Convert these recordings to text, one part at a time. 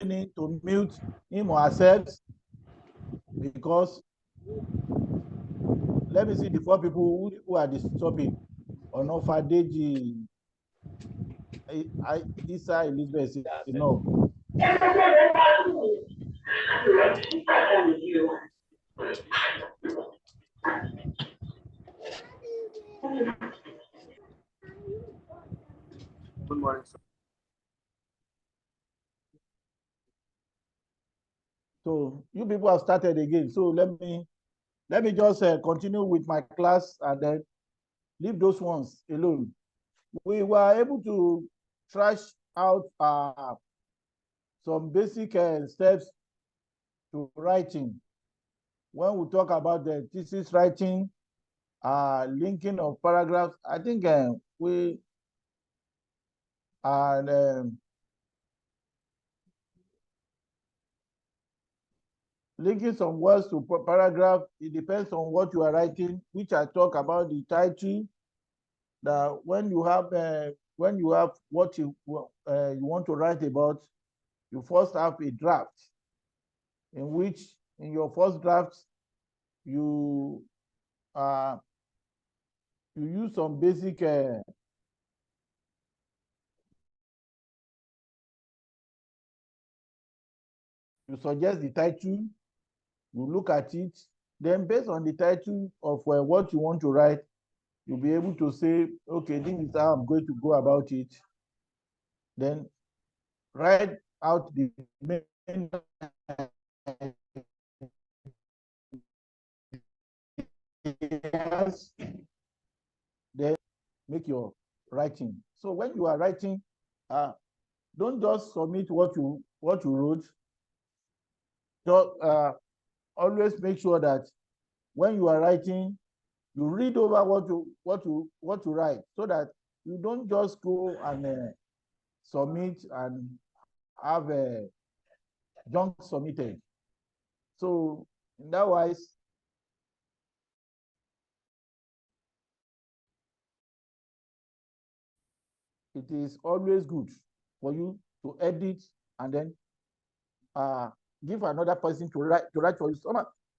need to mute him or herself, because let me see the 4 people who are disturbing. Onofadeji, Isa Elizabeth, no. Good morning, sir. So you people have started again. So let me just continue with my class and then leave those ones alone. We were able to trash out some basic steps to writing. When we talk about the thesis writing, linking of paragraphs, I think we are linking some words to paragraph. It depends on what you are writing, which I talk about the title. That when you have what you want to write about, you first have a draft, in which in your first draft you you use some basic you suggest the title, you look at it, then based on the title of what you want to write, you'll be able to say, okay, this is how I'm going to go about it. Then write out the main ideas, then make your writing. So when you are writing, don't just submit what you wrote. Just always make sure that when you are writing, you read over what you write, so that you don't just go and submit and have a junk submitted. So in that wise, it is always good for you to edit and then give another person to write for you.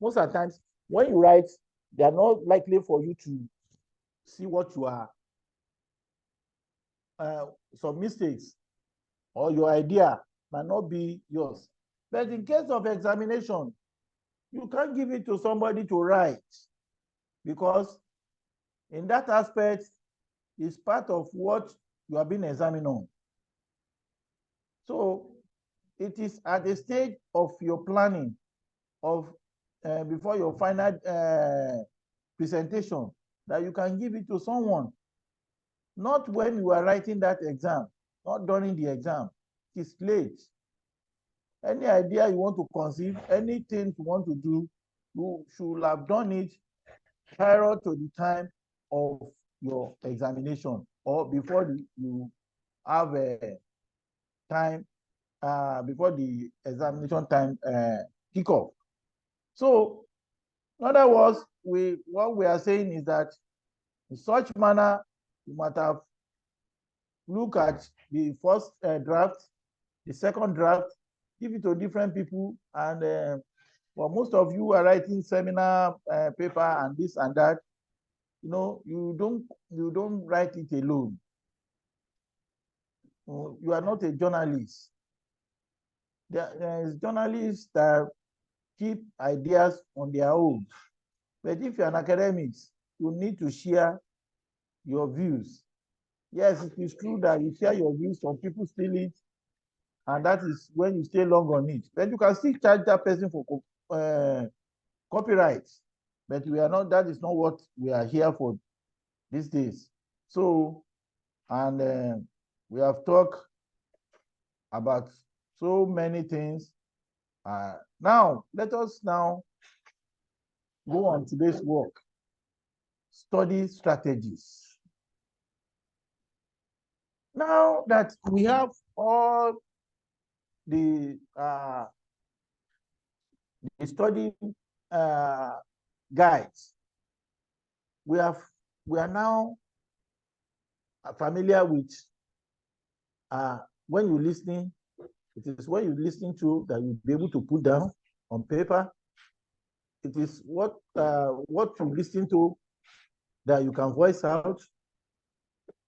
Most of the times when you write, they are not likely for you to see what you are some mistakes or your idea might not be yours. But in case of examination, you can't give it to somebody to write, because in that aspect, it's part of what you are being examined on. So it is at the stage of your planning of before your final presentation that you can give it to someone, not when you are writing that exam, not during the exam. It's late. Any idea you want to conceive, anything you want to do, you should have done it prior to the time of your examination, or before you have a time before the examination time kick off. So in other words, what we are saying is that in such manner, you might have look at the first draft, the second draft, give it to different people, and for most of you are writing seminar paper and this and that, you don't write it alone. You are not a journalist. There is journalists that keep ideas on their own. But if you're an academic, you need to share your views. Yes, it is true that you share your views, some people steal it, and that is when you stay long on it. But you can still charge that person for copyright. But that is not what we are here for these days. So, and we have talked about so many things. Now, let us now go on today's work. Study strategies. Now that we have all the study guides, we are now familiar with when you're listening, It is what you listen to that you'll be able to put down on paper. It is what you listen to that you can voice out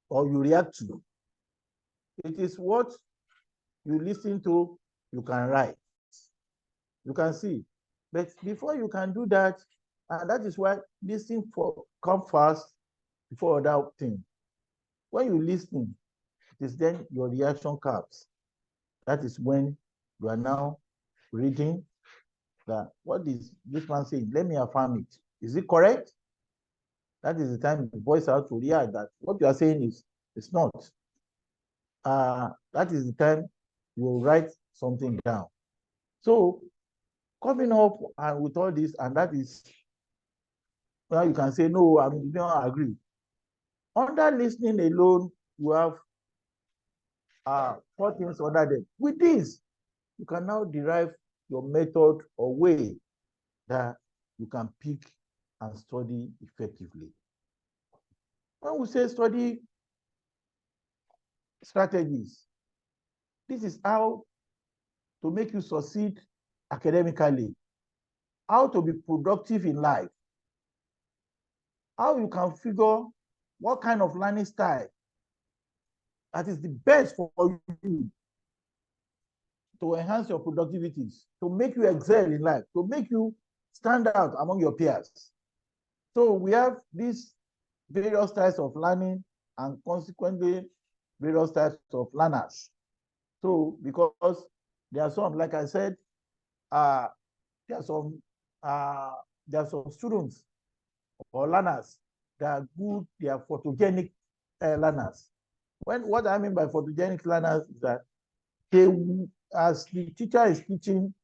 or you react to. It is what you listen to, you can write. You can see. But before you can do that, and that is why listening come first before other thing. When you listen, it is then your reaction comes. That is when you are now reading that what is this man saying? Let me affirm it. Is it correct? That is the time you voice out to react that what you are saying is it's not. That is the time you will write something down. So coming up and with all this, and that is now you can say, no, I don't agree. Under listening alone, you have 4 things under them. With this, you can now derive your method or way that you can pick and study effectively. When we say study strategies, this is how to make you succeed academically, how to be productive in life, how you can figure what kind of learning style that is the best for you to enhance your productivities, to make you excel in life, to make you stand out among your peers. So we have these various types of learning and consequently various types of learners. So because there are some, like I said, there are some students or learners that are good, they are photogenic learners. What I mean by photogenic learners is that they, as the teacher is teaching,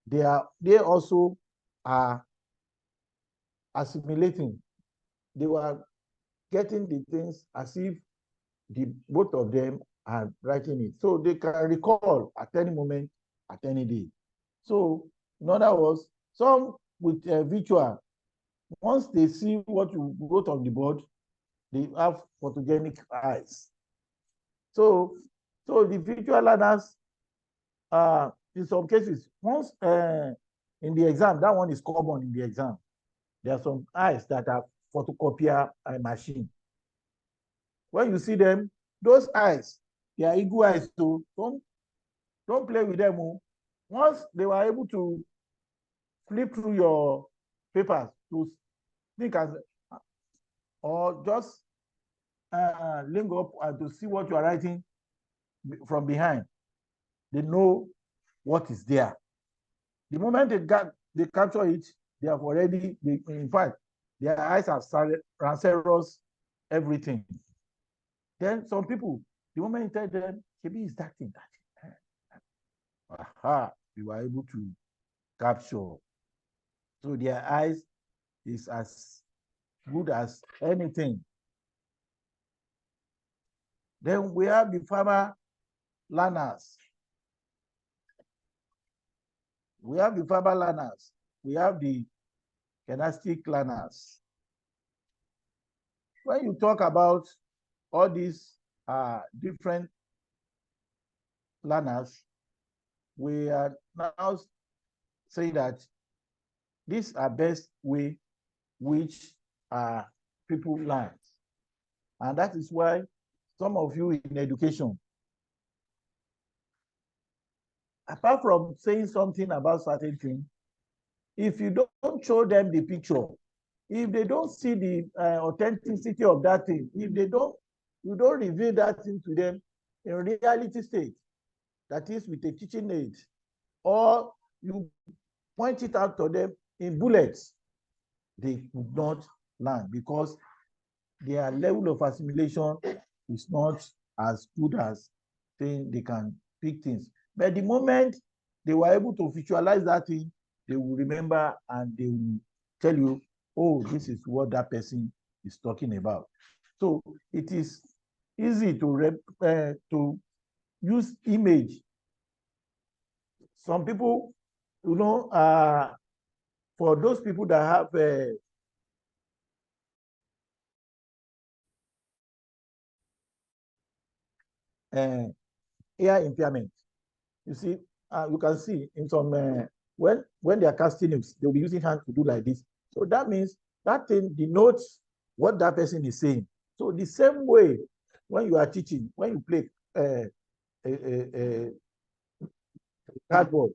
they also are assimilating. They were getting the things as if both of them are writing it. So they can recall at any moment, at any day. So in other words, some with visual, once they see what you wrote on the board, they have photogenic eyes. So the visual learners, in some cases, once in the exam, that one is common in the exam. There are some eyes that are photocopier machine. When you see them, those eyes, they are eagle eyes, so don't play with them. Once they were able to flip through your papers to think as or just link up and to see what you are writing from behind, they know what is there. The moment they capture it, they have already, in fact, their eyes have rhinoceros everything. Then some people, the moment you tell them, maybe it's that thing, aha, you are able to capture. So their eyes is as good as anything. Then we have the farmer learners. We have the farmer learners. We have the kinesthetic learners. When you talk about all these different learners, we are now saying that these are best way which people learn. And that is why some of you in education, apart from saying something about certain things, if you don't show them the picture, if they don't see the authenticity of that thing, if you don't reveal that thing to them in reality state, that is with a teaching aid, or you point it out to them in bullets, they would not learn because their level of assimilation is not as good as saying they can pick things. But the moment they were able to visualize that thing, they will remember and they will tell you, oh, this is what that person is talking about. So it is easy to use image. Some people, for those people that have ear impairment, You see, you can see in some when they are casting names, they'll be using hand to do like this. So that means that thing denotes what that person is saying. So the same way, when you are teaching, when you play a cardboard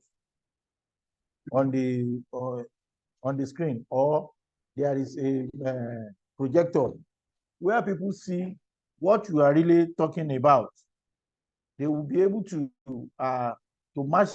on the screen, or there is a projector where people see what you are really talking about, they will be able to match.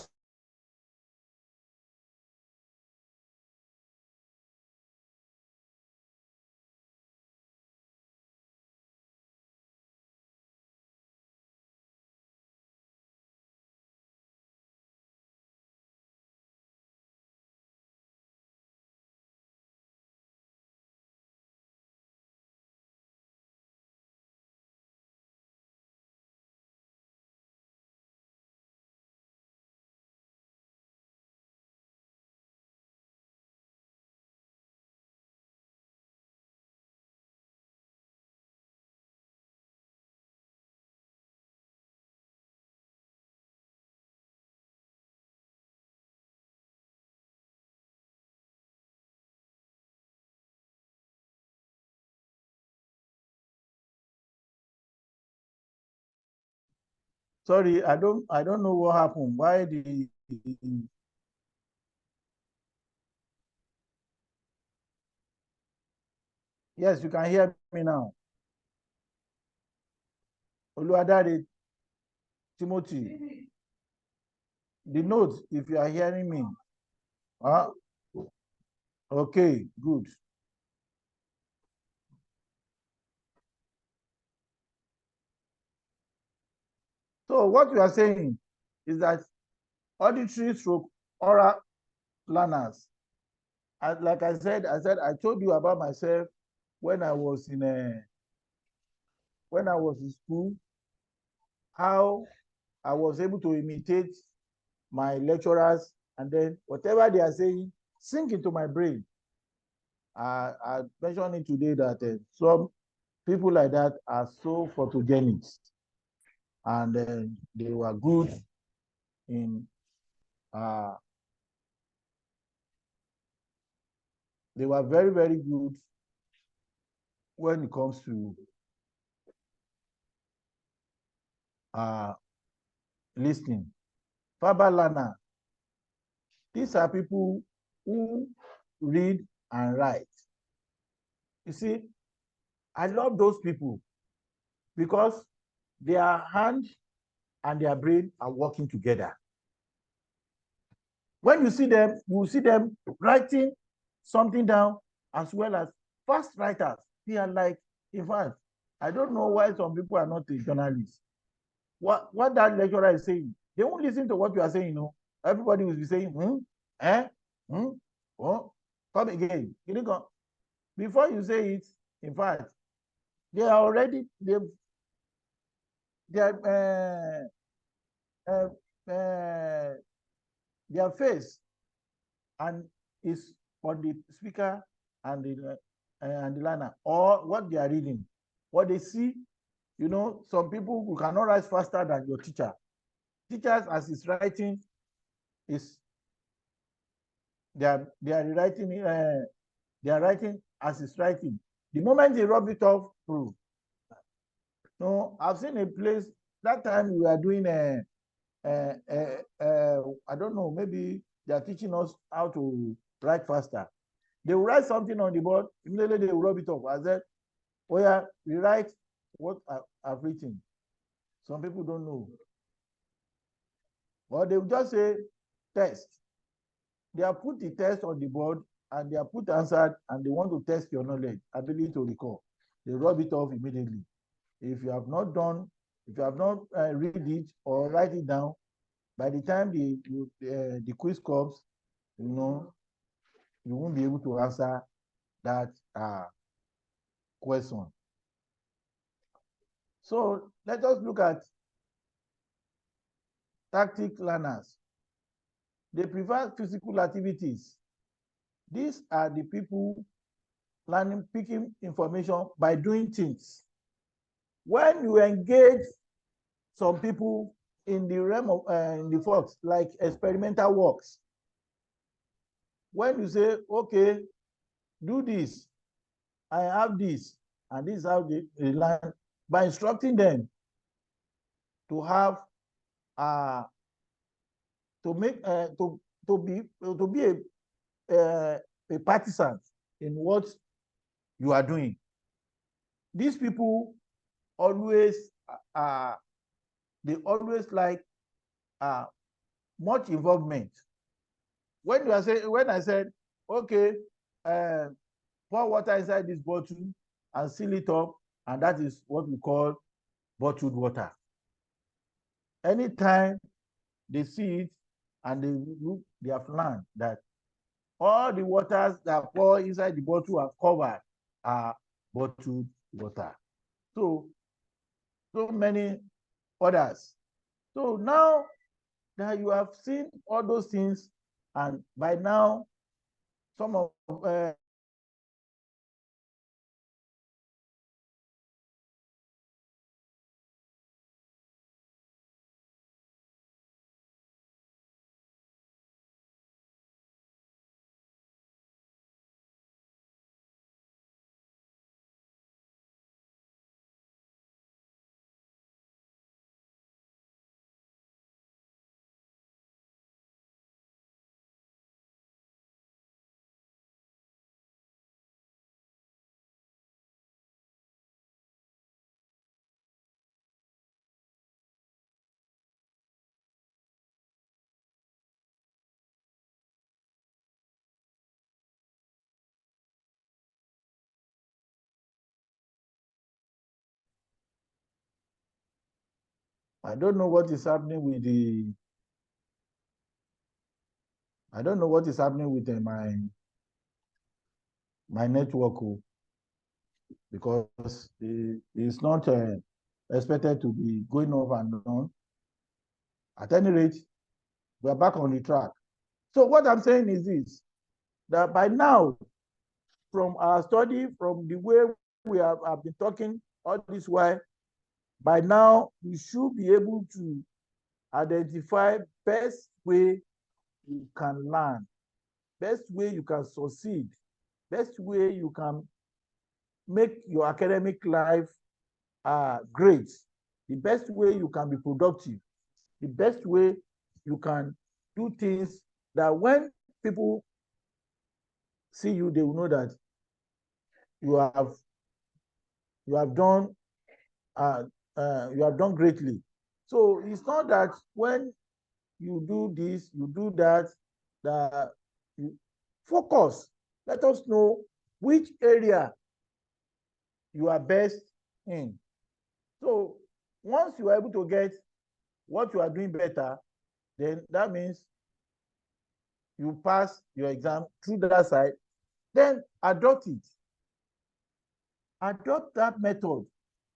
Sorry, I don't know what happened. Why the yes, you can hear me now. Oluwadare Timothy, the note, if you are hearing me. Uh, okay, good. So what you are saying is that auditory stroke oral learners, like I said, I told you about myself when I was in school, how I was able to imitate my lecturers, and then whatever they are saying sink into my brain. I mentioned it today that some people like that are so photogenic, and they were good in uh, they were very, very good when it comes to uh, listening. Verbal learner, these are people who read and write. You see, I love those people because their hand and their brain are working together. When you see them, you will see them writing something down, as well as fast writers. They are like, in fact, I don't know why some people are not a journalist. What that lecturer is saying, they won't listen to what you are saying. You know, everybody will be saying, eh, oh, come again. Before you say it, in fact, they are already they are their face and is on the speaker and the learner, or what they are reading, what they see. You know, some people who cannot write faster than your teacher. Teachers, as is writing, is they are writing as is writing. The moment they rub it off through. No, I've seen a place that time we were doing I don't know, maybe they are teaching us how to write faster. They will write something on the board, immediately they will rub it off. I said, oh yeah, rewrite what I've written. Some people don't know. Or they will just say test. They have put the test on the board and they have put answered, and they want to test your knowledge, ability to recall. They rub it off immediately. If you have not read it or write it down, by the time the quiz comes, you know, you won't be able to answer that question. So let us look at tactic learners. They prefer physical activities. These are the people learning, picking information by doing things. When you engage some people in the realm of in the folks like experimental works. When you say, okay, do this, I have this, and this is how they learn, by instructing them to have to make to be a partisan in what you are doing. These people always they always like much involvement. When I said, okay, pour water inside this bottle and seal it up, and that is what we call bottled water. Anytime they see it and they have learned that all the waters that pour inside the bottle are covered are bottled water. So many others. So now that you have seen all those things, and by now, some of I don't know what is happening with the. I don't know what is happening with my network, because it's not expected to be going off and on. At any rate, we are back on the track. So what I'm saying is this, that by now, from our study, from the way we have been talking all this while, by now, we should be able to identify best way you can learn, best way you can succeed, best way you can make your academic life great, the best way you can be productive, the best way you can do things that when people see you, they will know that you have done you have done greatly. So it's not that when you do this, you do that, that you focus. Let us know which area you are best in. So once you are able to get what you are doing better, then that means you pass your exam through that side, then adopt it. Adopt that method,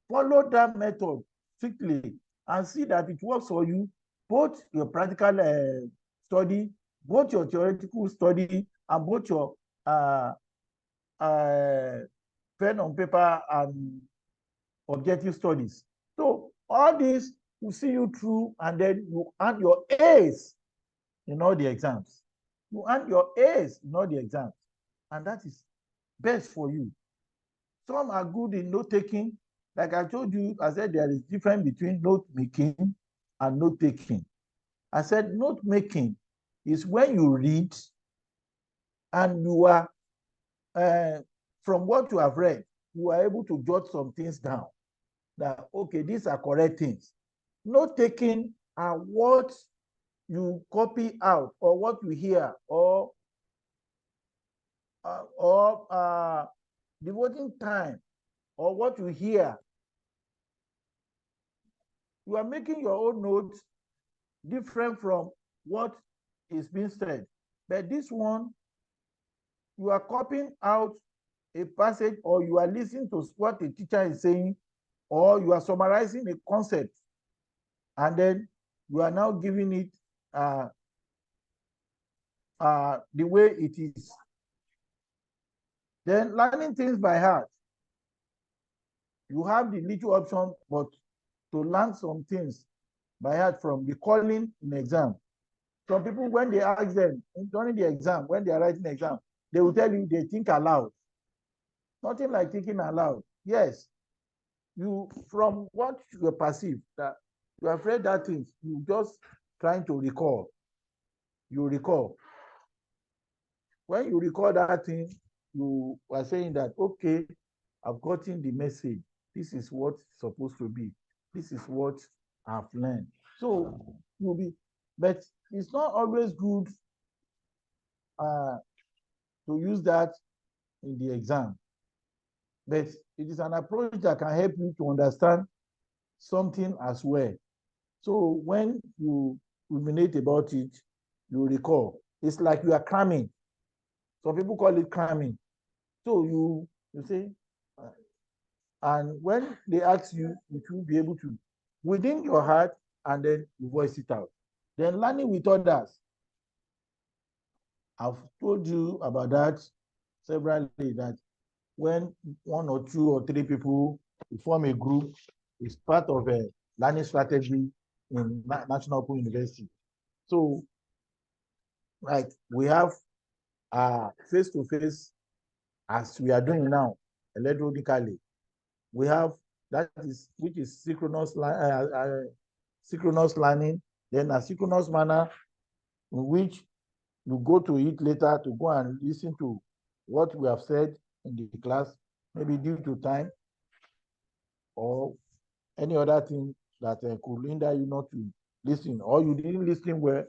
follow that method strictly, and see that it works for you, both your practical study, both your theoretical study, and both your pen on paper and objective studies. So all this will see you through, and then you earn your A's in all the exams. You earn your A's in all the exams, and that is best for you. Some are good in note taking. Like I told you, I said there is difference between note making and note taking. I said note making is when you read and you are, from what you have read, you are able to jot some things down. That, okay, these are correct things. Note taking are what you copy out, or what you hear, or devoting time, or what you hear. You are making your own notes different from what is being said. But this one, you are copying out a passage, or you are listening to what the teacher is saying, or you are summarizing a concept, and then you are now giving it the way it is. Then learning things by heart. You have the little option, but to learn some things by heart from recalling in exam. Some people, when they ask them during the exam, when they are writing the exam, they will tell you they think aloud. Nothing like thinking aloud. Yes, you, from what you perceive, that you are afraid that thing, you just trying to recall. You recall. When you recall that thing, you are saying that, okay, I've gotten the message. This is what it's supposed to be. This is what I've learned. So you'll be, but it's not always good uh, to use that in the exam. But it is an approach that can help you to understand something as well. So when you ruminate about it, you recall. It's like you are cramming. Some people call it cramming. So you say, and when they ask you, you will be able to, within your heart, and then you voice it out. Then learning with others. I've told you about that severally, that when one or two or three people form a group, it's part of a learning strategy in National Open University. So, like, we have face-to-face, as we are doing now, electronically. We have that is, which is synchronous learning, then a synchronous manner in which you go to it later to go and listen to what we have said in the class, maybe due to time or any other thing that could hinder you not to listen, or you didn't listen well,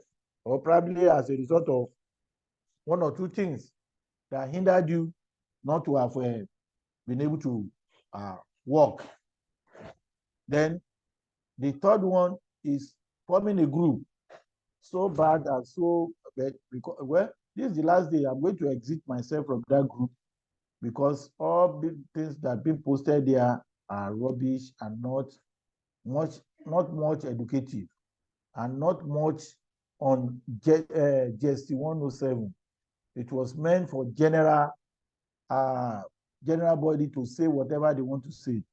or probably as a result of one or two things that hindered you not to have been able to work. Then the third one is forming a group. So bad and so bad, because, well, this is the last day I'm going to exit myself from that group, because all the things that have been posted there are rubbish and not much educative, and not much on GST 107. It was meant for general body to say whatever they want to say.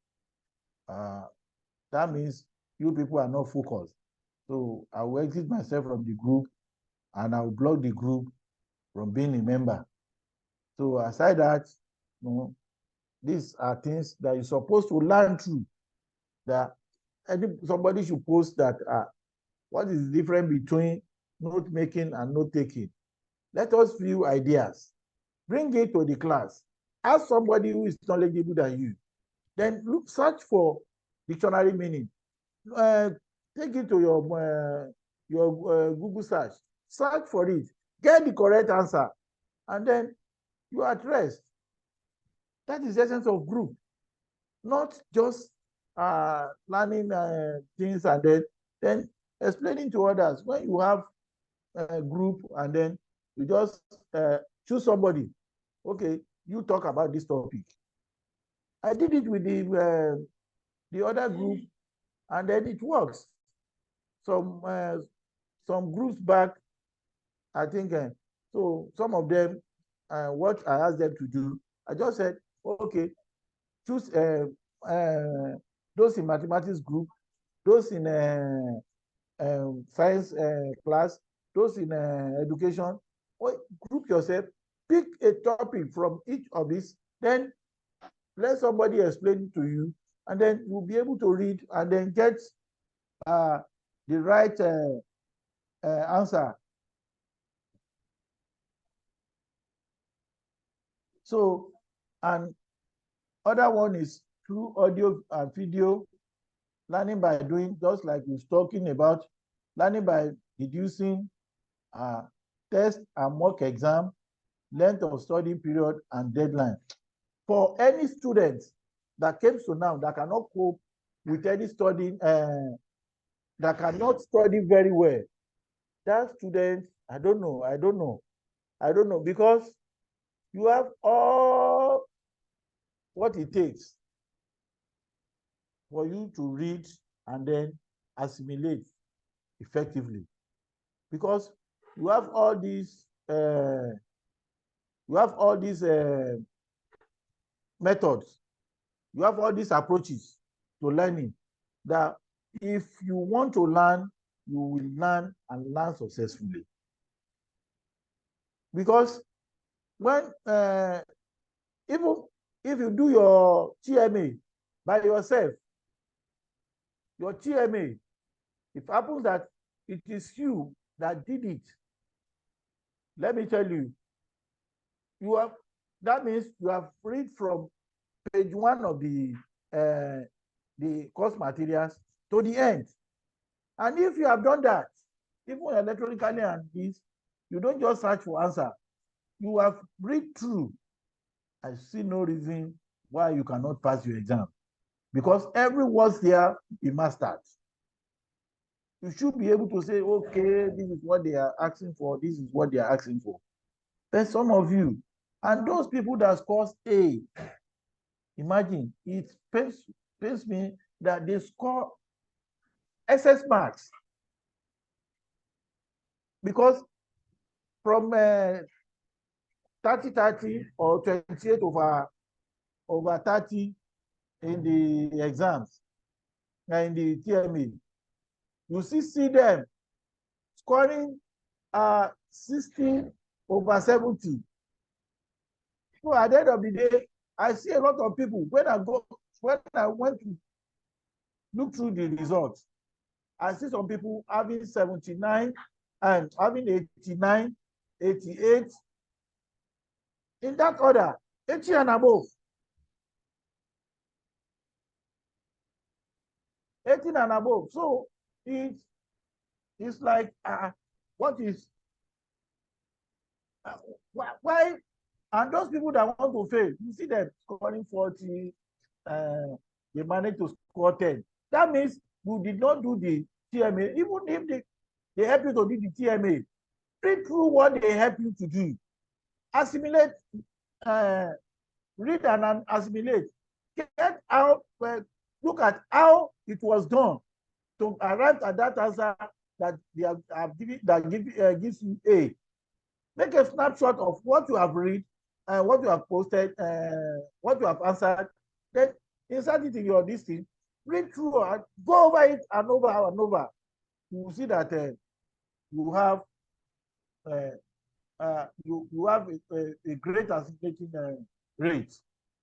That means you people are not focused. So I will exit myself from the group, and I will block the group from being a member. So aside that, these are things that you're supposed to learn through. That somebody should post that what is the difference between note making and note taking? Let us view ideas. Bring it to the class. Ask somebody who is knowledgeable than you. Then search for dictionary meaning. Take it to your Google search. Search for it. Get the correct answer. And then you are at rest. That is the essence of group. Not just learning things and then explaining to others. When you have a group and then you just choose somebody, okay, you talk about this topic. I did it with the other group, and then it works. Some groups back, I think, so some of them, what I asked them to do, I just said, okay, choose those in mathematics group, those in science class, those in education, or group yourself, pick a topic from each of these, then let somebody explain to you, and then you'll be able to read and then get the right answer. So, and other one is through audio and video, learning by doing, just like we was talking about, learning by reducing test and mock exam, length of study period, and deadline. For any student that came to now that cannot cope with any studying, that cannot study very well, that student, I don't know, because you have all what it takes for you to read and then assimilate effectively, because you have all these methods, you have all these approaches to learning that if you want to learn, you will learn and learn successfully. Because when even if you do your TMA by yourself, your TMA, it happens that it is you that did it. Let me tell you, that means you have read from page 1 of the course materials to the end. And if you have done that, even electronically and this, you don't just search for answer. You have read through. I see no reason why you cannot pass your exam, because every word there is mastered. You should be able to say, okay, this is what they are asking for, this is what they are asking for. But some of you, and those people that scores A, imagine, it pains me that they score excess marks. Because from 30 or 28 over 30 in the exams and in the TMA, you see them scoring 60 over 70. So at the end of the day, I see a lot of people, when I went to look through the results, I see some people having 79 and having 89, 88, in that order, 80 and above. 18 and above. So it's like, what is, why? And those people that want to fail, you see them scoring 40, they managed to score 10. That means you did not do the TMA. Even if they help you to do the TMA, read through what they help you to do. Assimilate, read and assimilate. Get out, look at how it was done to arrive at that answer that they have given, that gives you A. Make a snapshot of what you have read and what you have posted, what you have answered. Then insert it in your listing. Read through and go over it and over and over. You will see that you have you have a great assimilating rate.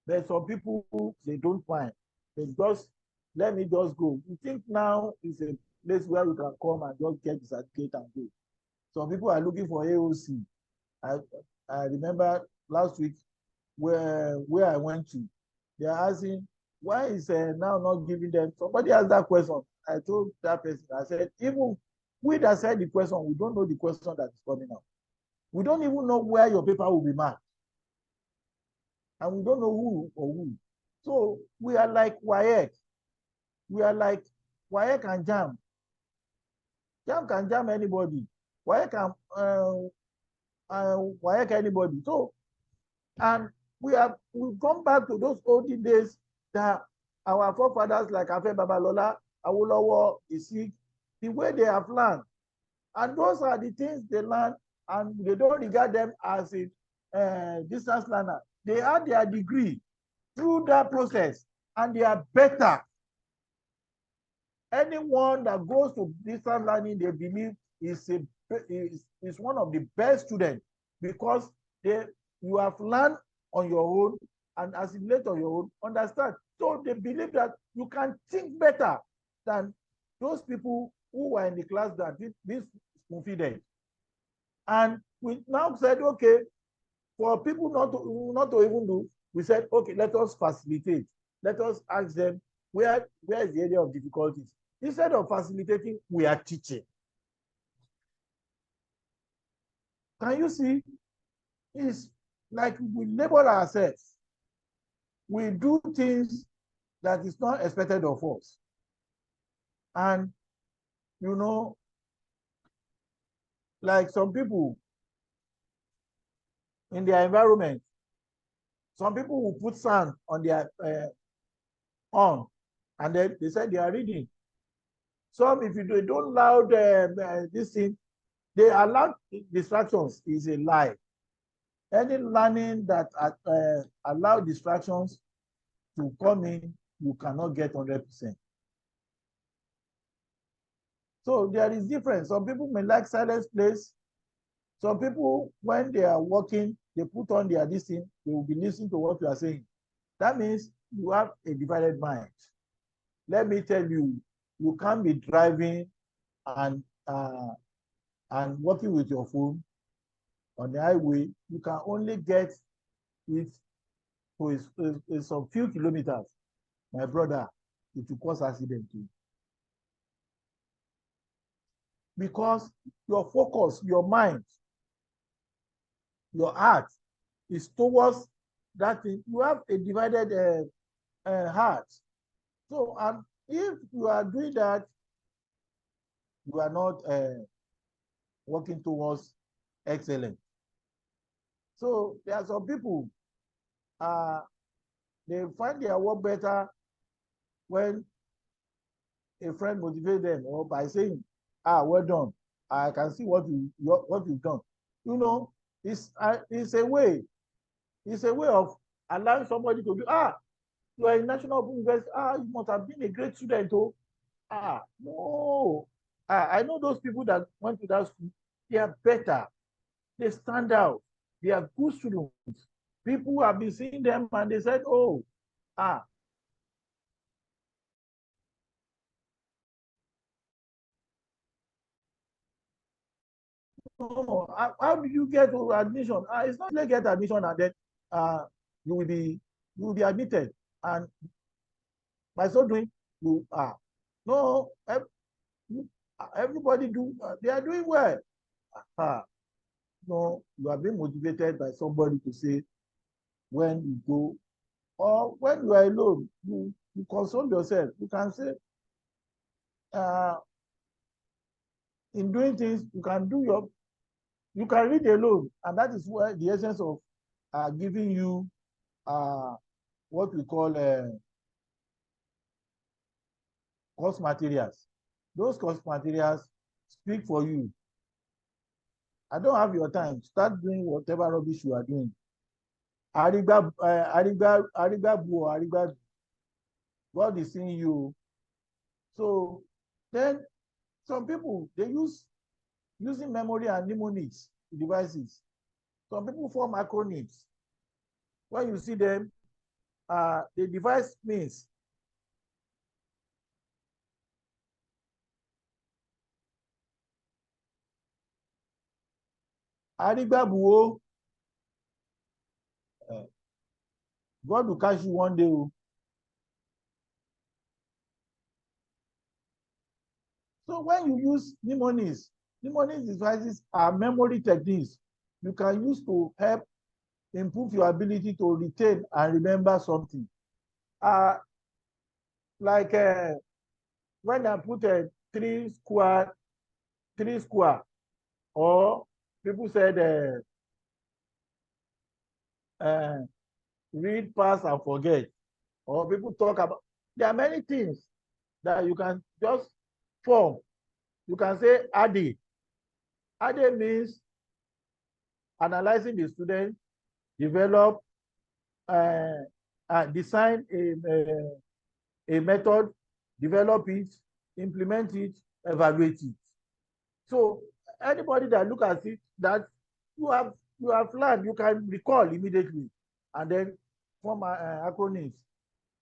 But some people, they don't find. They just, let me just go. You think now is a place where we can come and just get the certificate and go. Some people are looking for AOC. I remember last week where I went to, they are asking, why is now not giving them? Somebody asked that question. I told that person, I said, even we that said the question, we don't know the question that is coming out. We don't even know where your paper will be marked. And we don't know who or who. So we are like WAEC. We are like WAEC and JAM. JAM can jam anybody. WAEC can WAEC anybody. So, and we've gone back to those olden days that our forefathers like Afe Babalola, Awolowo, Isik, the way they have learned. And those are the things they learn, and they don't regard them as a distance learner. They had their degree through that process, and they are better. Anyone that goes to distance learning, they believe is one of the best students, because you have learned on your own and assimilate on your own, understand. So they believe that you can think better than those people who were in the class that this confident. And we now said, okay, for people not to even do, we said, okay, let us facilitate. Let us ask them, where is the area of difficulties? Instead of facilitating, we are teaching. Can you see? It's like we label ourselves. We do things that is not expected of us. And, you know, like some people in their environment, some people will put sand on their and then they said they are reading. Some, if they don't allow this thing, they allow distractions, is a lie. Any learning that allow distractions to come in, you cannot get 100%. So there is difference. Some people may like silent place. Some people, when they are working, they put on their listening, they will be listening to what you are saying. That means you have a divided mind. Let me tell you, you can't be driving and working with your phone on the highway. You can only get it to some few kilometers. My brother, it will cause accident too. Because your focus, your mind, your heart is towards that thing. You have a divided heart. So, and if you are doing that, you are not working towards excellence. So there are some people, they find their work better when a friend motivates them, or by saying, well done, I can see what you've done. You know, it's a way of allowing somebody to be, you are in National University, you must have been a great student. Oh, no. I know those people that went to that school, they are better. They stand out. They are good students. People have been seeing them and they said, oh, no, how do you get admission? It's not like get admission and then you will be admitted. And by so doing, you are. No, everybody they are doing well. No, you are being motivated by somebody to say when you go, or when you are alone, you console yourself. You can say, in doing things, you can read alone, and that is where the essence of giving you what we call course materials. Those course materials speak for you. I don't have your time. Start doing whatever rubbish you are doing. Ariga, God is seeing you. So then some people, they using memory and mnemonics devices. Some people form acronyms. When you see them, the device means Arigbabuo, God will catch you one day. So when you use mnemonics devices are memory techniques you can use to help improve your ability to retain and remember something. Like when I put a three square, or people said read, pass, and forget, or people talk about, there are many things that you can just form. You can say ADE. ADE means analyzing the student, develop, design a method, develop it, implement it, evaluate it. So anybody that look at it, that you have learned, you can recall immediately, and then form acronyms.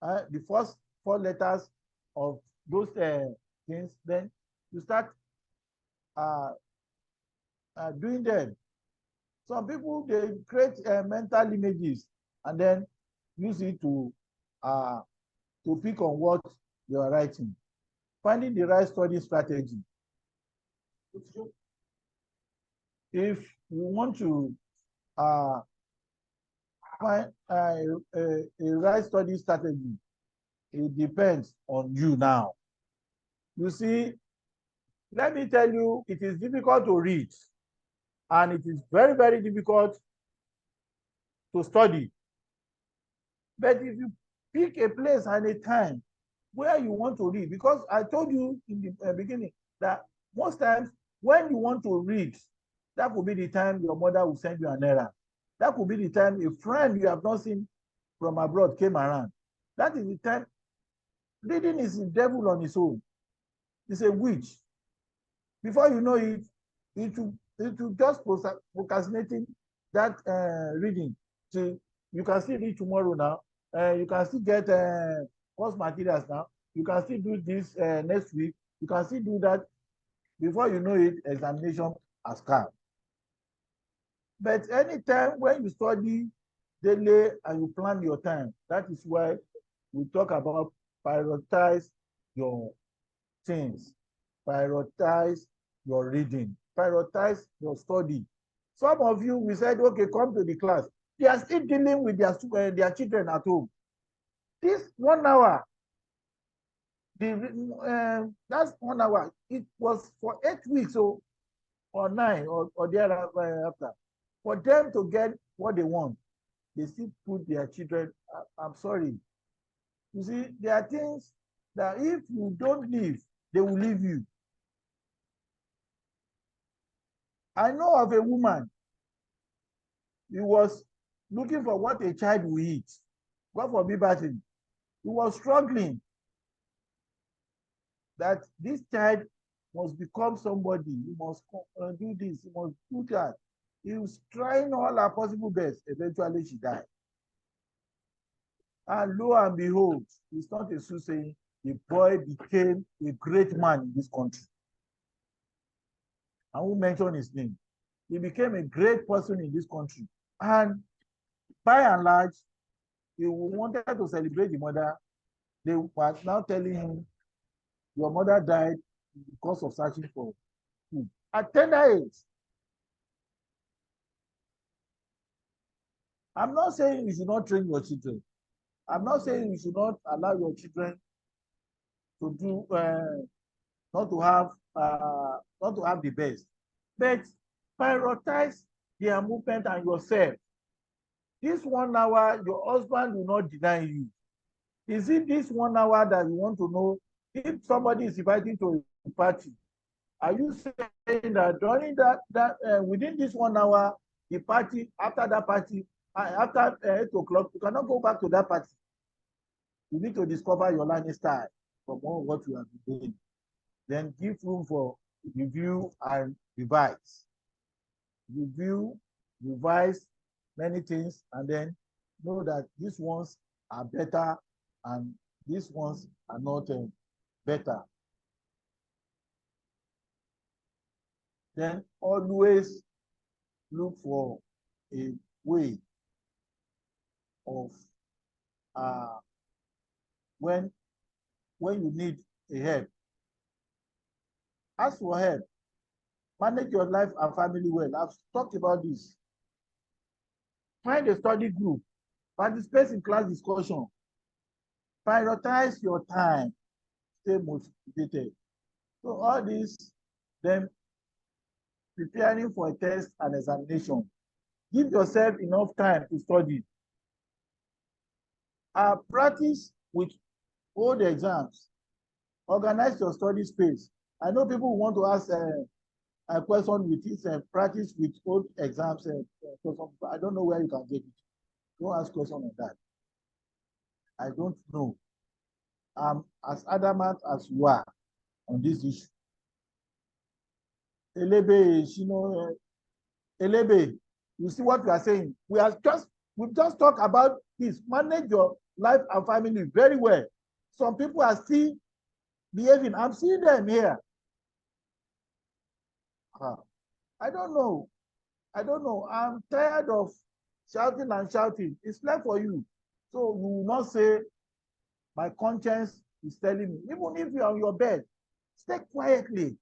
The first 4 letters of those things, then you start doing them. Some people, they create mental images and then use it to pick on what they are writing. Finding the right study strategy. If you want to find a right study strategy, it depends on you now. You see, let me tell you, it is difficult to read, and it is very, very difficult to study. But if you pick a place and a time where you want to read, because I told you in the beginning that most times when you want to read, that could be the time your mother will send you an errand. That could be the time a friend you have not seen from abroad came around. That is the time. Reading is the devil on its own. It's a witch. Before you know it, it will just procrastinating that reading. So you can still read tomorrow now. You can still get course materials now. You can still do this next week. You can still do that. Before you know it, examination has come. But anytime when you study daily and you plan your time, that is why we talk about prioritize your things, prioritize your reading, prioritize your study. Some of you, we said, okay, come to the class. They are still dealing with their children at home. This 1 hour, that's 1 hour. It was for 8 weeks or 9 or thereafter. For them to get what they want, they still put their children. I'm sorry. You see, there are things that if you don't leave, they will leave you. I know of a woman, he was looking for what a child will eat. God forbid, he was struggling that this child must become somebody. He must do this, he must do that. He was trying all her possible best. Eventually, she died. And lo and behold, it's not a soothsaying, the boy became a great man in this country. I won't mention his name. He became a great person in this country. And by and large, he wanted to celebrate the mother. They were now telling him, your mother died because of searching for food. At tender age. I'm not saying you should not train your children. I'm not saying you should not allow your children to do, not to have the best. But prioritize their movement and yourself. This 1 hour, your husband will not deny you. Is it this 1 hour that you want to know if somebody is inviting to a party? Are you saying that during within this 1 hour, the party, after that party, after 8 o'clock, you cannot go back to that party? You need to discover your learning style from what you have been doing. Then give room for review and revise. Review, revise many things, and then know that these ones are better and these ones are not better. Then always look for a way of when you need a help, ask for help. Manage your life and family well. I've talked about this. Find a study group. Participate in class discussion. Prioritize your time. Stay motivated. So all this, then preparing for a test and examination. Give yourself enough time to study. Practice with old exams. Organize your study space. I know people want to ask a question with this practice with old exams. I don't know where you can get it. Don't ask question on that. I don't know. I'm as adamant as you are on this issue. Elebe, Elebe, you see what we are saying? We've just talked about this. Manage your life and family very well. Some people are still behaving. I'm seeing them here. I don't know. I'm tired of shouting and shouting. It's left for you. So you will not say, my conscience is telling me. Even if you're on your bed, stay quietly.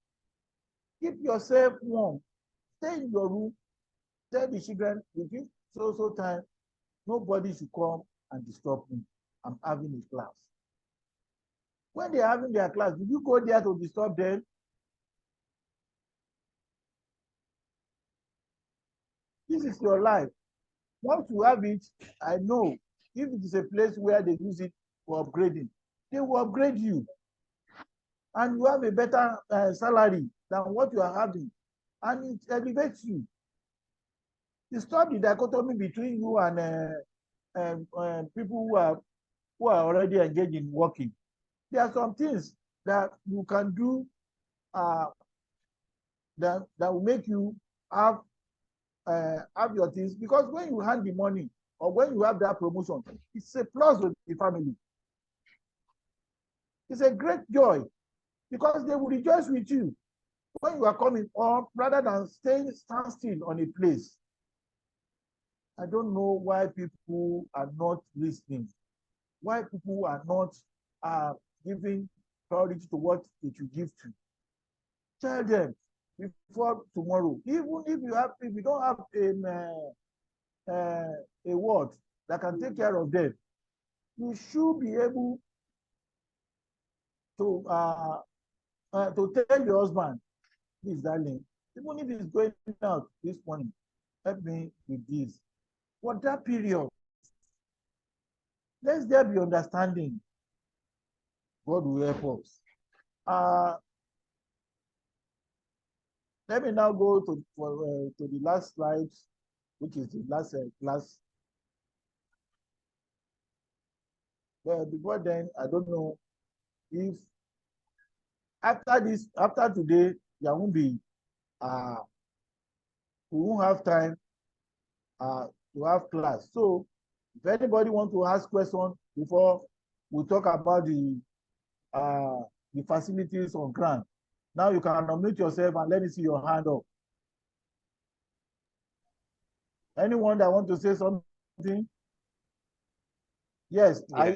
Keep yourself warm. Stay in your room. Tell the children, within so time, nobody should come and disturb me. I'm having a class. When they're having their class, did you go there to disturb them? This is your life. Once you have it, I know if it is a place where they use it for upgrading, they will upgrade you. And you have a better salary than what you are having. And it elevates you. You stop the dichotomy between you and people who are already engaged in working. There are some things that you can do that will make you have your things, because when you hand the money or when you have that promotion, it's a plus with the family. It's a great joy because they will rejoice with you when you are coming, or rather than stand still on a place. I don't know why people are not listening, why people are not giving priority to what they should give to. Tell them before tomorrow, even if you don't have a word that can take care of them, you should be able to tell your husband, please, darling, even if he's going out this morning, help me with this. For that period, let there be understanding. God will help us. Let me now go to the last slide, which is the last class. But before then, I don't know if after today, there won't be we won't have time to have class. So if anybody wants to ask questions before we talk about the facilities on ground, now you can unmute yourself and let me see your hand up. Anyone that wants to say something? Yes, yeah.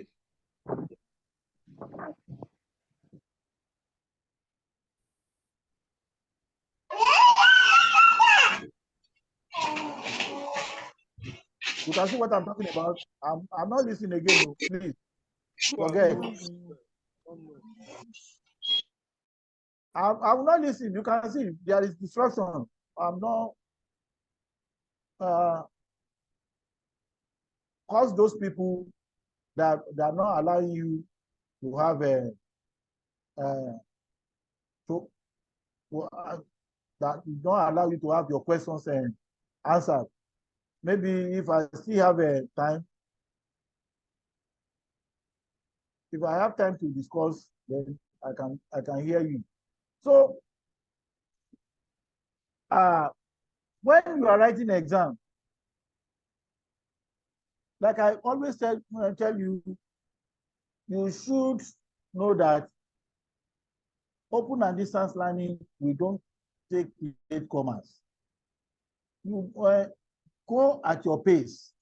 You can see what I'm talking about. I'm not listening again, no, please. Forget. I will not listen. You can see there is disruption. I'm not cause those people that are not allowing you to have a that don't allow you to have your questions answered. Maybe if I still have a time, if I have time to discuss, then I can hear you. So when you are writing an exam, like I always tell you, you should know that open and distance learning, we don't take late comers. You go at your pace.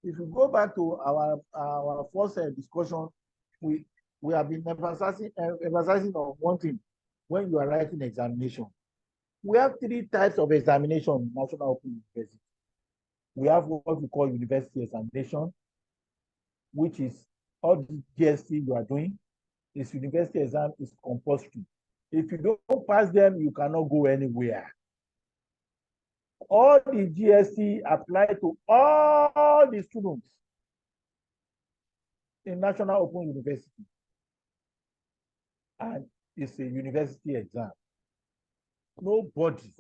If you go back to our first discussion, we have been emphasizing on one thing when you are writing examination. We have 3 types of examination in National Open University. We have what we call university examination, which is all the GST you are doing. This university exam is compulsory. If you don't pass them, you cannot go anywhere. All the GST apply to all the students in National Open University. And it's a university exam. Nobody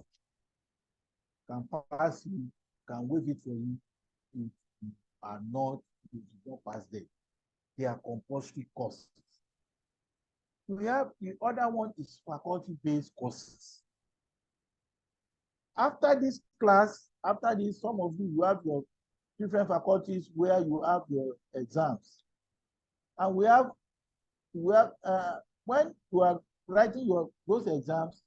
can pass you, can waive it for you if you are not, if you don't pass them. They are compulsory courses. We have the other one is faculty-based courses. After this class, after this, some of you have your different faculties where you have your exams. And we have when you are writing those exams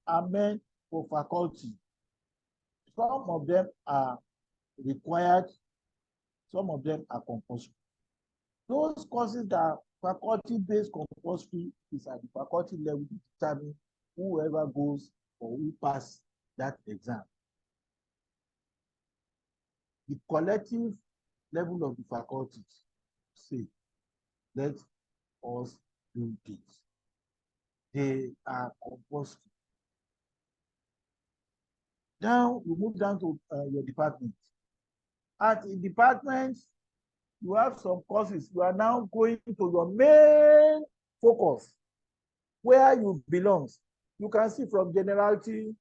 are meant for faculty. Some of them are required, some of them are compulsory. Those courses that are faculty-based compulsory is at the faculty level to determine whoever goes or who passes that exam. The collective level of the faculties say, let us do this. They are compulsory. Now we move down to your department. At the department, you have some courses. You are now going to your main focus, where you belong. You can see from generality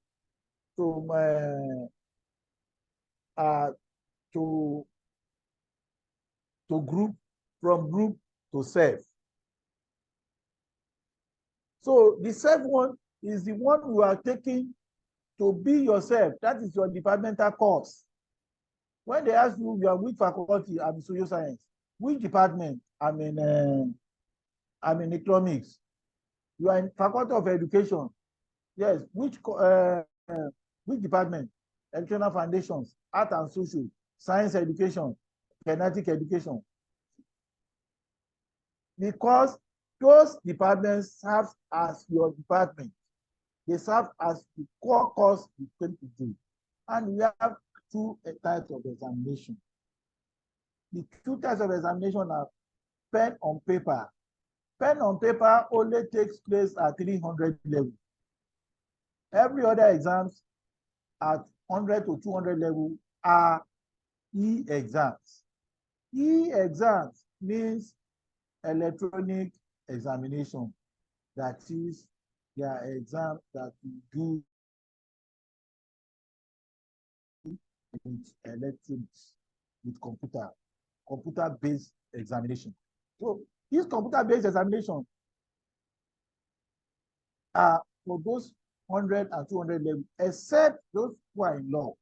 to group, from group to self. So the self one is the one you are taking to be yourself. That is your departmental course. When they ask you, you are which faculty? I'm in social science. Which department? I'm in economics. You are in faculty of education. Yes. Which department? Educational foundations, art and social, science education, kinetic education. Because those departments serve as your department. They serve as the core course you're going to do. And we have two types of examination. The two types of examination are pen on paper. Pen on paper only takes place at 300 level. Every other exams at 100 to 200 level are e-exams. E-exams means electronic examination. That is, there are exams that you do with electronics, with computer-based examination. So this computer-based examination are for those 100 and 200 level, except those who are in law,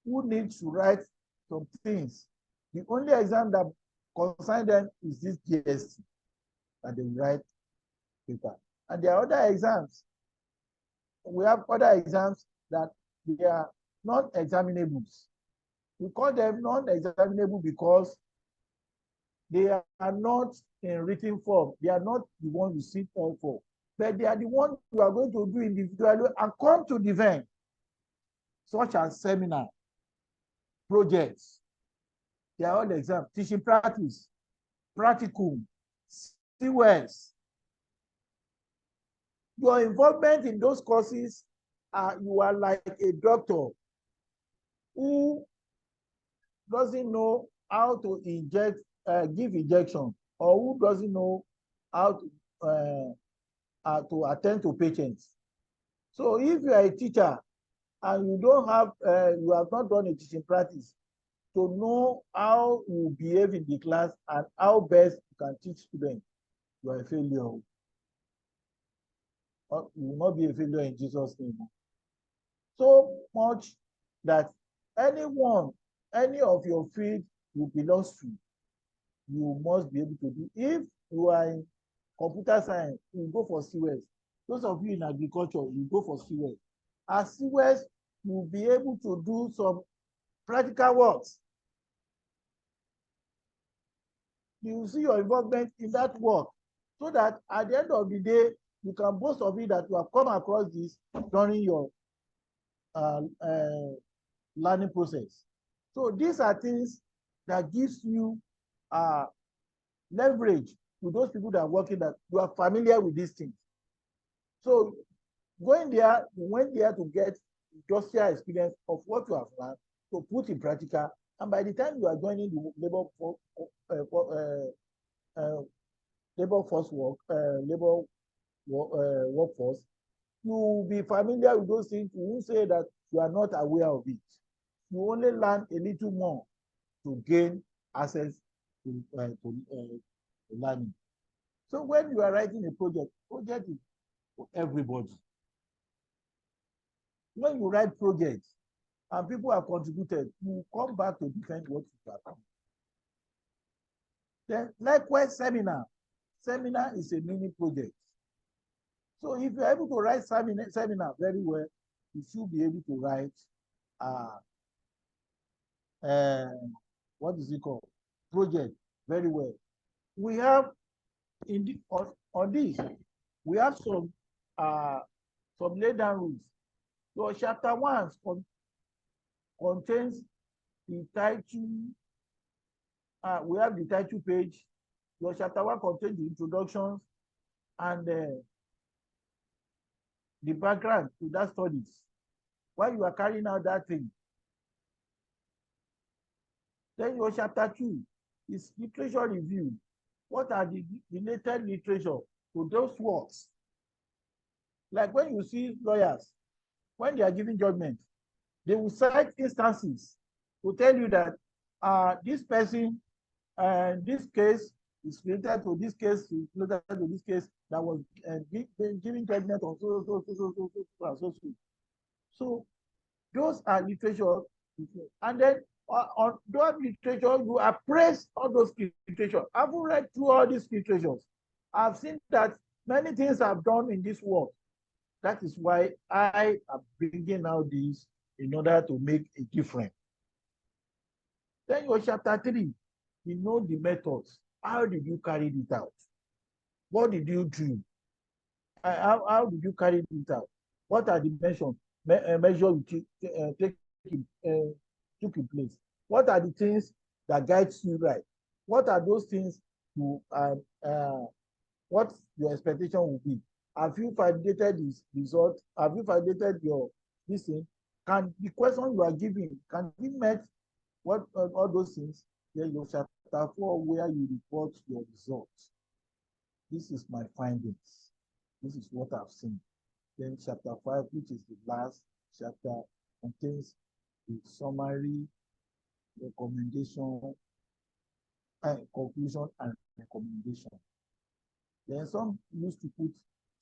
who need to write some things. The only exam that concerns them is this GST, that they write paper. And there are other exams. We have other exams that they are not examinables. We call them non-examinable because they are not in written form. They are not the one you sit all for, but they are the one you are going to do individually and come to the event, such as seminar, projects. They are all exams. Teaching practice, practicum, CWES. Your involvement in those courses, you are like a doctor who doesn't know how to give injection, or who doesn't know how to attend to patients. So if you are a teacher and you don't have, you have not done a teaching practice to know how you behave in the class and how best you can teach students, you are a failure. You will not be a failure in Jesus' name. So much that any of your field you belong to, you must be able to do. If you are in computer science, you go for CWES. Those of you in agriculture, you go for CWES. As CWES, you'll be able to do some practical works. You see your involvement in that work, so that at the end of the day, you can boast of it that you have come across this during your learning process. So these are things that gives you leverage to those people that are working, that you are familiar with these things. So going there, you went there to get industrial experience of what you have learned to put in practical. And by the time you are joining the labor workforce, you will be familiar with those things. You won't say that you are not aware of it. You only learn a little more to gain access to learning. So when you are writing a project is for everybody. When you write projects and people have contributed, you come back to defend what you have done. Then likewise, seminar is a mini project. So if you're able to write seminar very well, you should be able to write what is it called? Project very well. We have on this, we have some laid down rules. So chapter 1 contains the title. We have the title page. Your chapter 1 contains the introductions and the background to that studies. While you are carrying out that thing. Then your chapter 2 is literature review. What are the related literature to those works? Like when you see lawyers, when they are giving judgment, they will cite instances to tell you that this person, this case is related to this case, is related to this case, that was giving judgment on so. So those are literature, and then on those literature, you appraise all those literature. I've read through all these literatures. I've seen that many things I've done in this world. That is why I am bringing out this in order to make a difference. Then your chapter 3, you know the methods. How did you carry it out? What did you do? How did you carry it out? What are the measures you took in place? What are the things that guides you right? What are those things you what your expectation will be? Have you validated this result? Have you validated your this thing? Can the question you are giving can be met what all those things? Then your chapter 4 where you report your results. This is my findings. This is what I've seen. Then chapter 5, which is the last chapter, contains the summary, recommendation, conclusion, and recommendation. Then some used to put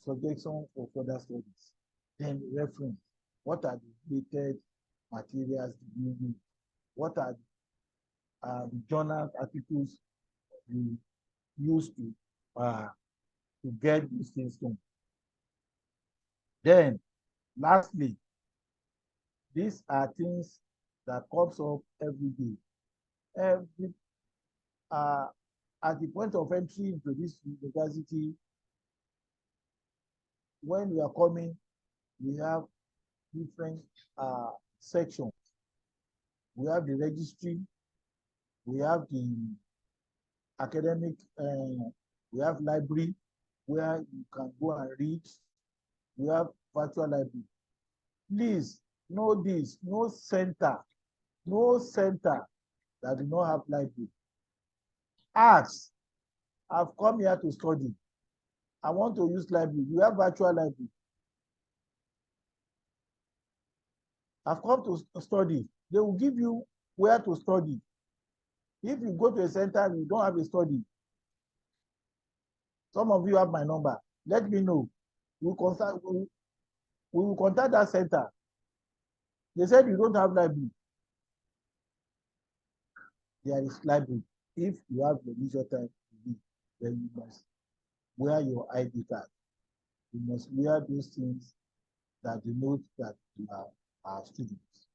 suggestion for further studies. Then reference. What are the related materials you need? What are the journal articles you use to get these things done? Then, lastly, these are things that comes up every day. Every at the point of entry into this university, when we are coming, we have different sections. We have the registry, we have the academic, we have library where you can go and read. We have virtual library. Please know this, no center that do not have library. Ask, I've come here to study. I want to use library. You have virtual library. I've come to study. They will give you where to study. If you go to a center and you don't have a study, some of you have my number. Let me know. We will contact that center. They said you don't have library. There is library. If you have the leisure time to read, then you must wear your ID card. You must wear those things that denote that you are students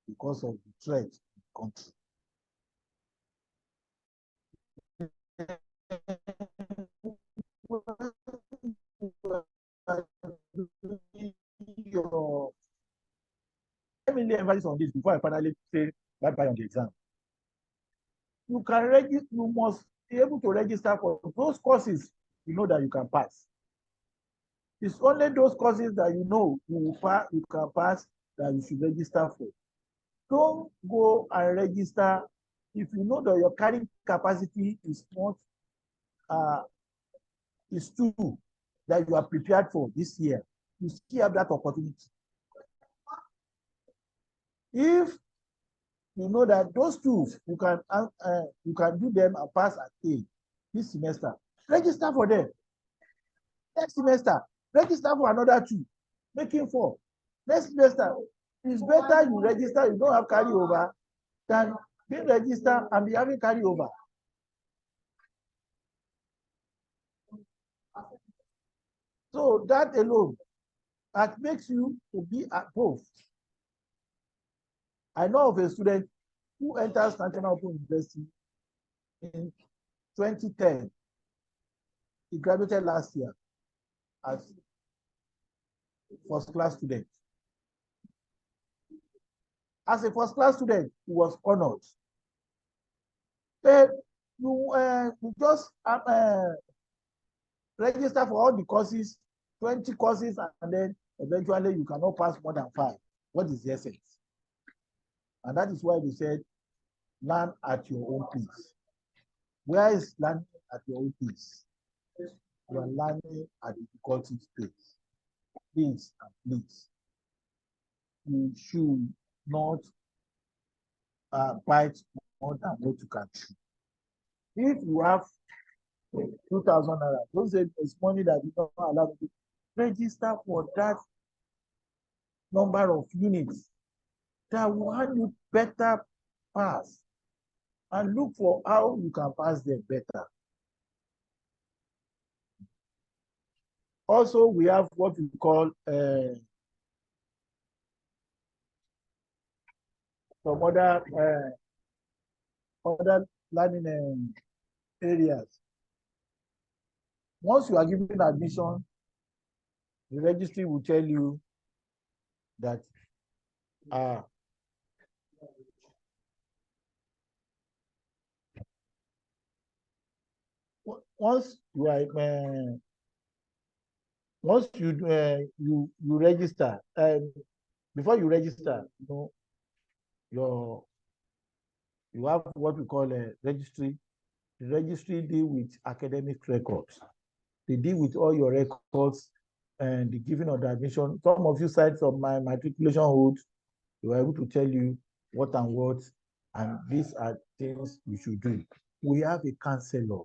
because of the threat in the country. Let me lay emphasis on this before I finally say bye-bye on the exam. You can register, you must be able to register for those courses you know that you can pass. It's only those courses that you know you can pass that you should register for. Don't go and register if you know that your carrying capacity is not is too that you are prepared for this year. You still have that opportunity. If you know that those tools you can do them and pass at A this semester, register for them. Next semester, register for another 2, making 4. Next semester, it's better you register, you don't have carryover, than being registered and be having carryover. So that alone, that makes you to be at both. I know of a student who enters National Open University in 2010. He graduated last year as first-class student. As a first-class student, he was honored. Then you just register for all the courses, 20 courses, and then eventually you cannot pass more than 5. What is the essence? And that is why they said, learn at your own pace. Where is learning at your own pace? You are learning at the difficulty space. Please and please, you should not bite more than what you can chew. If you have 2,000 naira. Don't say it's money that you don't allow me to register for that number of units that will hand you better pass, and look for how you can pass them better. Also, we have what we call some other learning areas. Once you are given admission, the registry will tell you that once you are once you register, before you register, you know, you have what we call a registry. The registry deal with academic records. They deal with all your records and the giving of the admission. Some of you signed some my matriculation hold. They were able to tell you what and what, and these are things you should do. We have a counselor.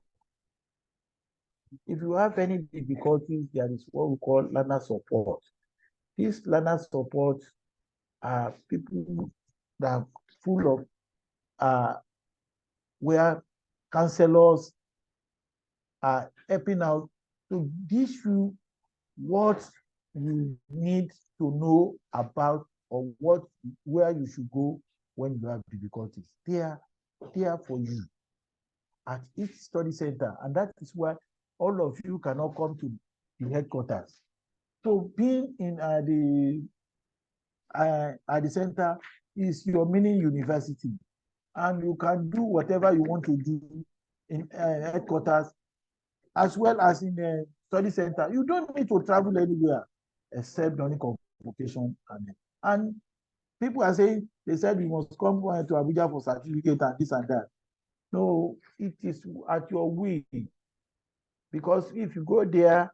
If you have any difficulties, there is what we call learner support. These learner support are people that are full of where counselors are helping out to teach you what you need to know about, or where you should go when you have difficulties. They are there for you at each study center, and that is why all of you cannot come to the headquarters. So being in at the center is your mini university, and you can do whatever you want to do in headquarters as well as in the study center. You don't need to travel anywhere except during convocation. And people are saying, they said you must come to Abuja for certificate and this and that. No, it is at your will. Because if you go there,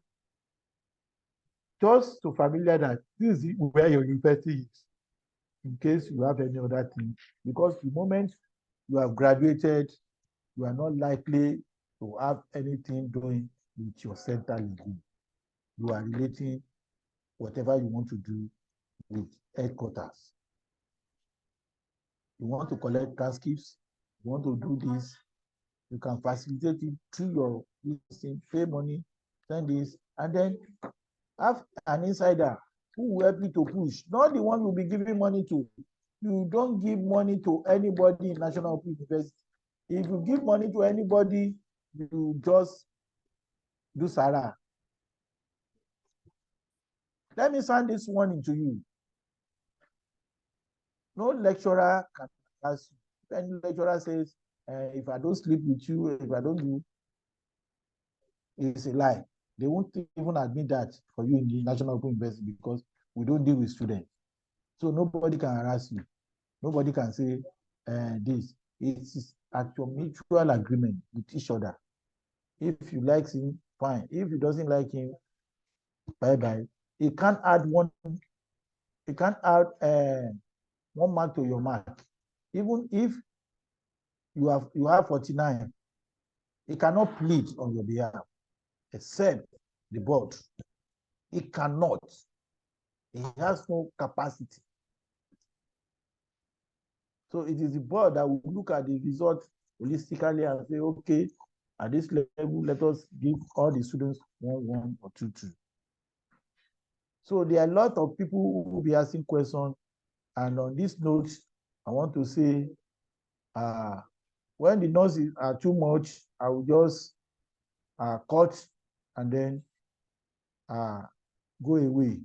just to familiar that this is where your university is, in case you have any other thing. Because the moment you have graduated, you are not likely to have anything doing with your center again. You are relating whatever you want to do with headquarters. You want to collect transcripts, you want to do this, you can facilitate it through your listing, pay money, send this, and then have an insider who will help you to push, not the one you'll be giving money to. You don't give money to anybody in National Open University. If you give money to anybody, you just do Sarah. Let me send this warning to you. No lecturer can ask you. If any lecturer says, if I don't sleep with you, if I don't do, it's a lie. They won't even admit that for you in the National Open University, because we don't deal with students. So nobody can harass you. Nobody can say this. It is at your mutual agreement with each other. If you like him, fine. If you doesn't like him, bye-bye. He can't add one mark to your mark. Even if you have 49, he cannot plead on your behalf, except the board. He cannot. He has no capacity. So it is the board that will look at the result holistically and say, okay, at this level, let us give all the students 1-1 or 2-2. So there are a lot of people who will be asking questions. And on this note, I want to say, when the noises are too much, I will just cut and then go away.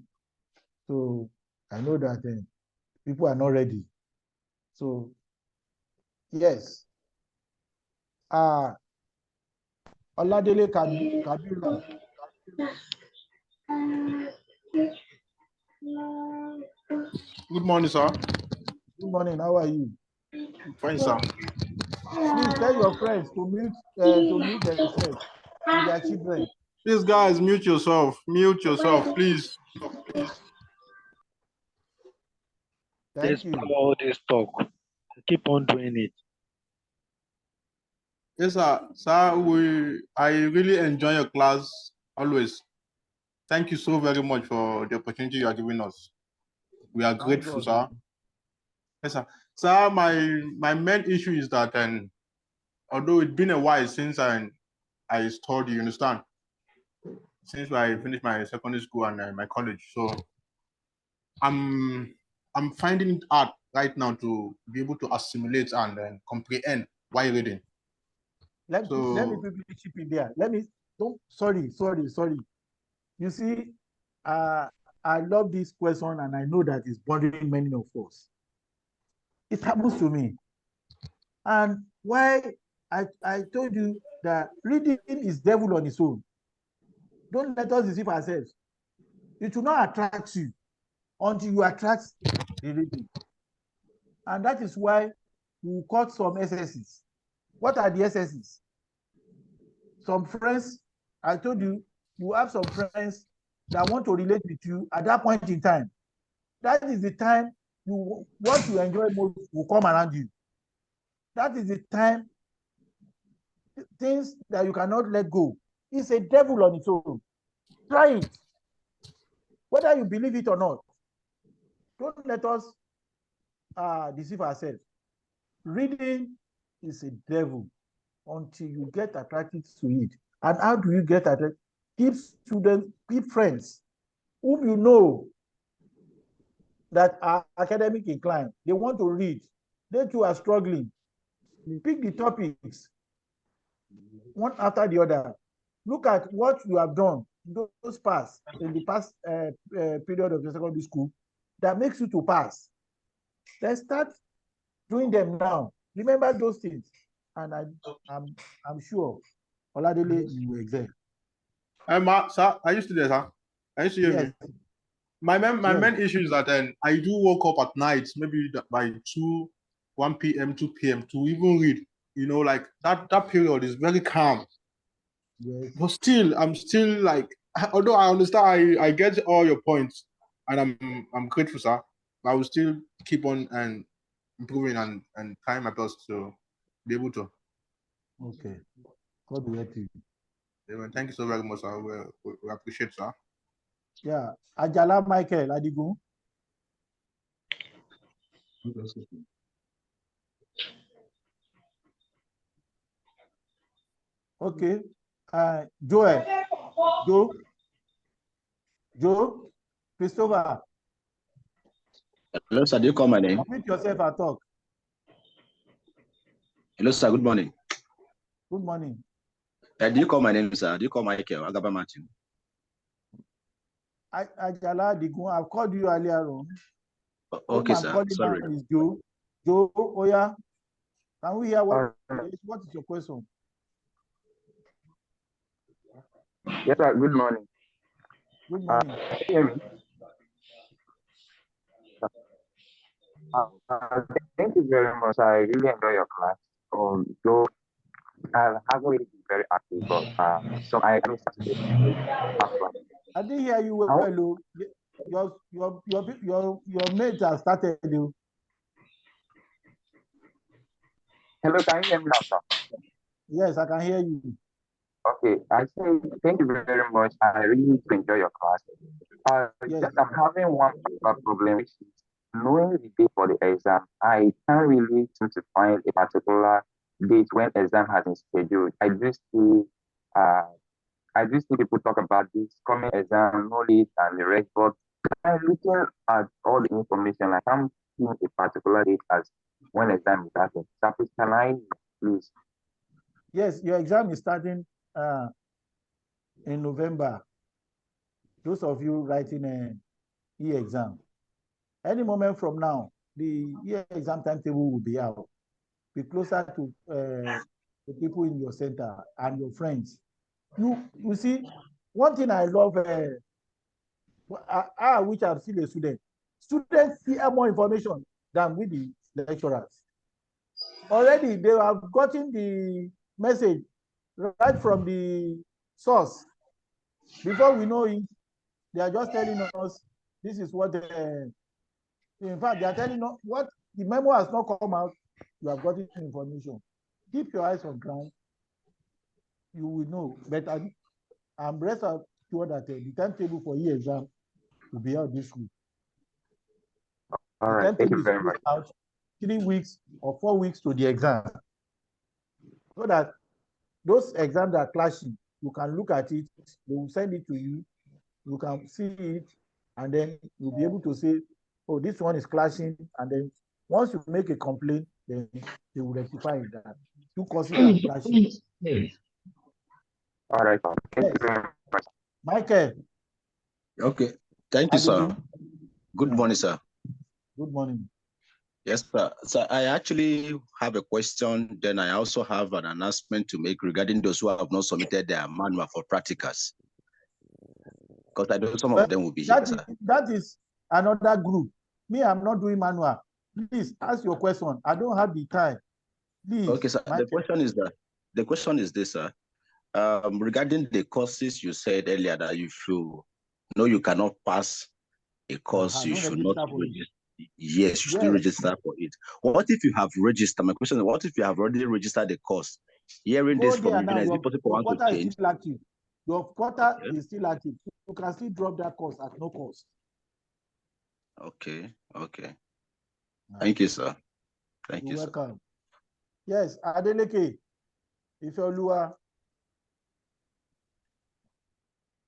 So I know that people are not ready. So yes, Oladele Kabila. Good morning, sir. Good morning. How are you? Fine, sir. Please tell your friends to mute themselves with their children. Please, guys, mute yourself. Mute yourself, please. Thank you. All this talk. Keep on doing it. Yes, sir. Sir, I really enjoy your class always. Thank you so very much for the opportunity you are giving us. We are Thank grateful, God. sir. Yes, sir. Sir, my main issue is that, and although it's been a while since I studied, you understand, since I finished my secondary school and my college, so I'm I'm finding it hard right now to be able to assimilate and comprehend while reading. Let me So quickly chip in there. Don't, sorry. You see, uh, I love this question and I know that it's bothering many of us. It happens to me. And why I told you that reading is devil on its own. Don't let us deceive ourselves. It will not attract you until you attract the reading. And that is why we cut some SSs. What are the SSs? Some friends, I told you, you have some friends that want to relate with you at that point in time. That is the time what you enjoy most will come around you. That is the time things that you cannot let go. It's a devil on its own. Try it. Whether you believe it or not. Don't let us deceive ourselves. Reading is a devil until you get attracted to it. And how do you get attracted? Keep students, keep friends whom you know that are academic inclined. They want to read. They too are struggling. Pick the topics one after the other. Look at what you have done those past in the past period of your secondary school that makes you to pass. Then start doing them now. Remember those things, and I'm sure Oladele you will excel. sir, are you still there, sir? Are you still hearing Yes, me? My yes, main issue is that I do wake up at night, maybe by 1 p.m., 2 p.m. to even read. You know, like that period is very calm. yes. But still, I'm still like, although I understand, I get all your points, and I'm grateful, sir. But I will still keep on and improving and trying my best to be able to. Okay. God will help you. Thank you so very much, sir. We appreciate, sir. Yeah. Ajala Michael Adigun. Okay. Joel. Joe. Christopher. Hello, sir. Do you call my name? Unmute yourself and talk. Hello, sir. Good morning. Good morning. Do you call my name, sir? Do you call Michael Agaba Martin? Ajala Adigun. I've called you earlier on. Okay, I'm sir. calling Sorry. now is Joe. Joe, Oya. Can we hear what is your question? Yes, sir. Good morning. Good morning. Can you hear me? Thank you very much. I really enjoy your class. Though I haven't really been very active, but so I start to get I didn't hear you well. Hello. Your mates have started. Hello, can you hear me now, sir? Yes, I can hear you. Okay, I say thank you very much. I really enjoy your class. Yes. Just I'm having one particular problem, which is knowing the date for the exam. I can't really seem to find a particular date when exam has been scheduled. Uh, I do see people talk about this coming exam, knowledge, and the rest, but I'm looking at all the information. I can't see a particular date as when exam is starting. So please, can I please? Yes, your exam is starting in November. Those of you writing an e-exam. Any moment from now, the e-exam timetable will be out. Be closer to the people in your center and your friends. You see, one thing I love, which I'm still a student, students see more information than with the lecturers. Already, they have gotten the message right from the source. Before we know it, they are just telling us this is what in fact, they are telling us what the memo has not come out. You have gotten information. Keep your eyes on ground you will know. But I'm rest assured that the timetable for e-exam will be out this week. All The right, thank timetable you is very much. out 3 weeks or 4 weeks to the exam, so that those exams that are clashing, you can look at it, they will send it to you, you can see it, and then you'll be able to say, oh, this one is clashing, and then once you make a complaint, then they will rectify that 2 courses are clashing. All right, thank Yes. you very much. Michael. Okay, thank you, sir. Good morning, sir. Good morning. Yes, sir. So I actually have a question. Then I also have an announcement to make regarding those who have not submitted their manual for practicals. Because I know some of them will be here, sir. That is another group. Me, I'm not doing manual. Please ask your question. I don't have the time. Please. Okay, sir. The question is this, sir. Regarding the courses you said earlier that you know you cannot pass a course, you should not register. Yes, you should register for it. What if you have registered? My question is, what if you have already registered the course? Hearing this from you, is it possible for one to change? Your quota is still active. You can still drop that course at no cost. Okay. Thank you, sir. Thank you, You're sir. welcome. Yes, Adeleke, Ifeoluwa.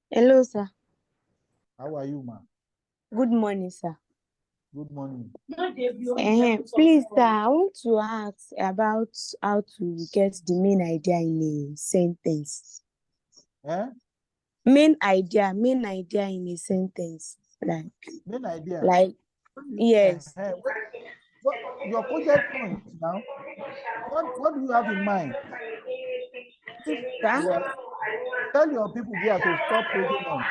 Hello, sir. How are you, ma? Good morning, sir. Good morning. Please, sir, I want to ask about how to get the main idea in a sentence. Main idea in a sentence. Main idea? Yes. Your project point now, what do you have in mind? Tell your people there to stop taking on.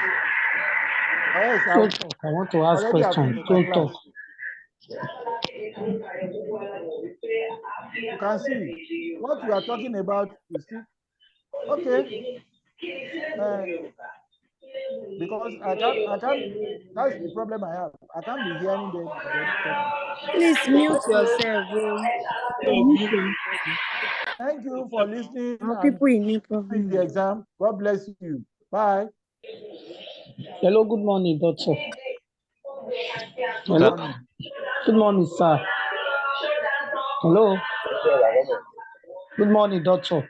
Yes, I want to ask questions. You can see what you are talking about is still okay. Because I can't. That's the problem I have. I can't be hearing them and then talking. Please mute yourself. Thank you for listening. People in the exam. God bless you. Bye. Hello, good morning, doctor. Good morning. Good morning, sir. Hello. Good morning, doctor.